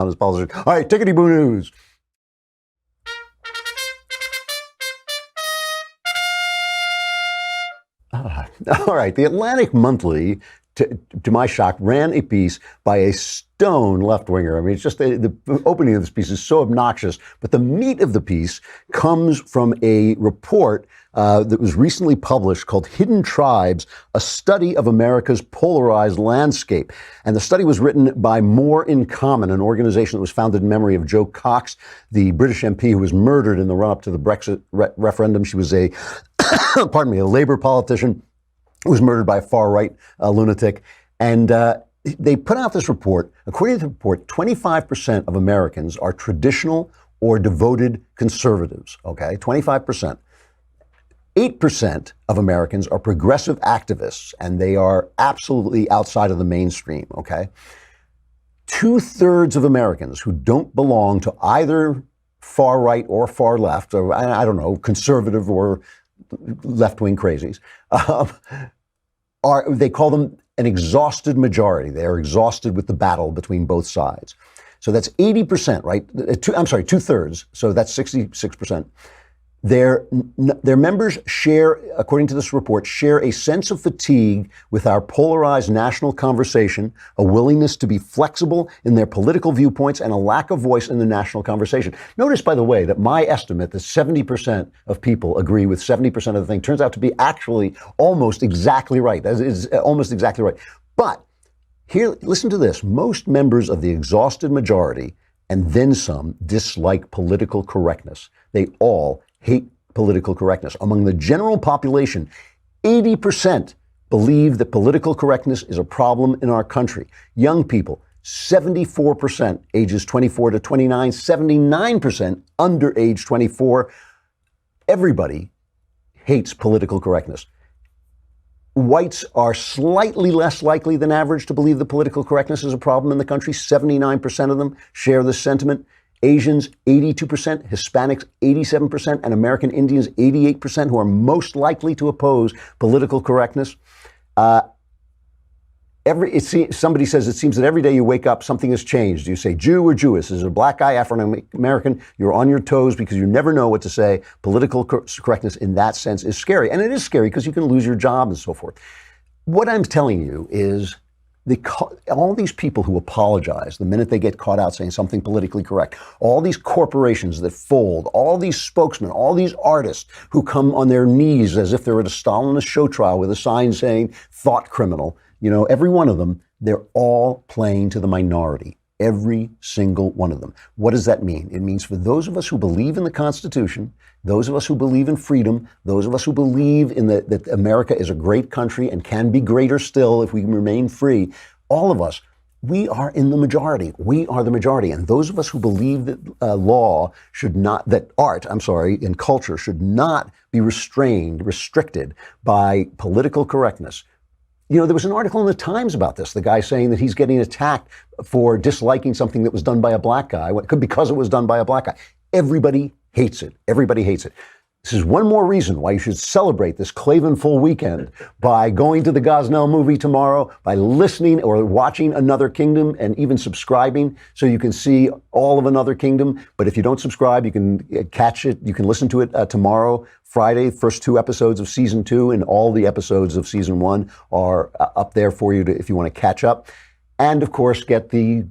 As politician. All right, Tickety-Boo News. All right, the Atlantic Monthly, to my shock, ran a piece by a stone left-winger. I mean, it's just the opening of this piece is so obnoxious, but the meat of the piece comes from a report that was recently published called Hidden Tribes, a study of America's polarized landscape. And the study was written by More in Common, an organization that was founded in memory of Jo Cox, the British MP who was murdered in the run-up to the Brexit referendum. She was a, pardon me, a Labour politician who was murdered by a far-right lunatic. And they put out this report. According to the report, 25% of Americans are traditional or devoted conservatives, okay? 25%. 8% of Americans are progressive activists, and they are absolutely outside of the mainstream, okay? 2/3 of Americans who don't belong to either far right or far left, or I don't know, conservative or left-wing crazies, they call them an exhausted majority. They are exhausted with the battle between both sides. So that's 80%, right? 2/3. So that's 66%. Their members share, according to this report, share a sense of fatigue with our polarized national conversation, a willingness to be flexible in their political viewpoints, and a lack of voice in the national conversation. Notice, by the way, that my estimate that 70% of people agree with 70% of the thing turns out to be actually almost exactly right. That is almost exactly right. But here, listen to this. Most members of the exhausted majority, and then some, dislike political correctness. They all hate political correctness. Among the general population, 80% believe that political correctness is a problem in our country. Young people, 74%, ages 24 to 29, 79% under age 24. Everybody hates political correctness. Whites are slightly less likely than average to believe that political correctness is a problem in the country. 79% of them share this sentiment. Asians, 82%, Hispanics, 87%, and American Indians, 88%, who are most likely to oppose political correctness. Somebody says it seems that every day you wake up, something has changed. You say Jew or Jewess. Is it a black guy, African-American? You're on your toes because you never know what to say. Political correctness in that sense is scary. And it is scary because you can lose your job and so forth. What I'm telling you is all these people who apologize the minute they get caught out saying something politically correct, all these corporations that fold, all these spokesmen, all these artists who come on their knees as if they're at a Stalinist show trial with a sign saying thought criminal, you know, every one of them, they're all playing to the minority. Every single one of them. What does that mean? It means for those of us who believe in the Constitution, those of us who believe in freedom, those of us who believe in that America is a great country and can be greater still if we remain free, all of us, we are in the majority. We are the majority. And those of us who believe that art and culture should not be restricted by political correctness. You know, there was an article in the Times about this, the guy saying that he's getting attacked for disliking something that was done by a black guy because it was done by a black guy. Everybody hates it. Everybody hates it. This is one more reason why you should celebrate this Klavan full weekend by going to the Gosnell movie tomorrow, by listening or watching Another Kingdom, and even subscribing so you can see all of Another Kingdom. But if you don't subscribe, you can catch it. You can listen to it tomorrow, Friday. First 2 episodes of season 2 and all the episodes of season 1 are up there for you if you want to catch up. And of course, get the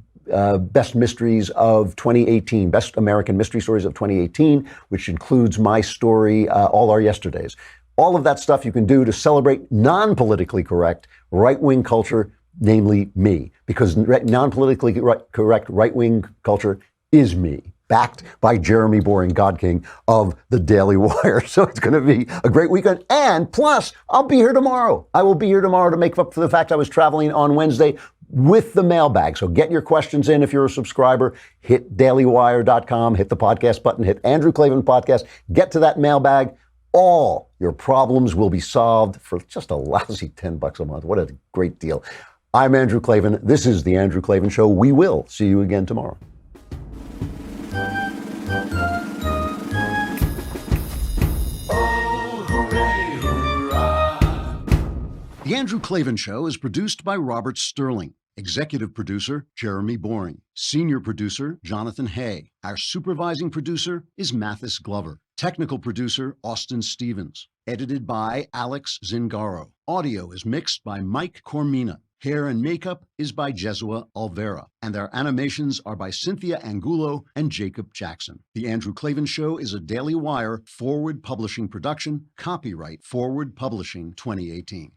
Best Mysteries of 2018, Best American Mystery Stories of 2018, which includes my story, All Our Yesterdays. All of that stuff you can do to celebrate non-politically correct right-wing culture, namely me, because non-politically correct right-wing culture is me, backed by Jeremy Boring, God King of the Daily Wire. So it's going to be a great weekend. And plus, I'll be here tomorrow. I will be here tomorrow to make up for the fact I was traveling on Wednesday with the mailbag. So get your questions in if you're a subscriber. Hit dailywire.com, hit the podcast button, hit Andrew Klavan Podcast, get to that mailbag. All your problems will be solved for just a lousy $10 a month. What a great deal. I'm Andrew Klavan. This is The Andrew Klavan Show. We will see you again tomorrow. The Andrew Klavan Show is produced by Robert Sterling. Executive producer, Jeremy Boring. Senior producer, Jonathan Hay. Our supervising producer is Mathis Glover. Technical producer, Austin Stevens. Edited by Alex Zingaro. Audio is mixed by Mike Cormina. Hair and makeup is by Jesua Alvera, and our animations are by Cynthia Angulo and Jacob Jackson. The Andrew Klavan Show is a Daily Wire Forward Publishing production, copyright Forward Publishing 2018.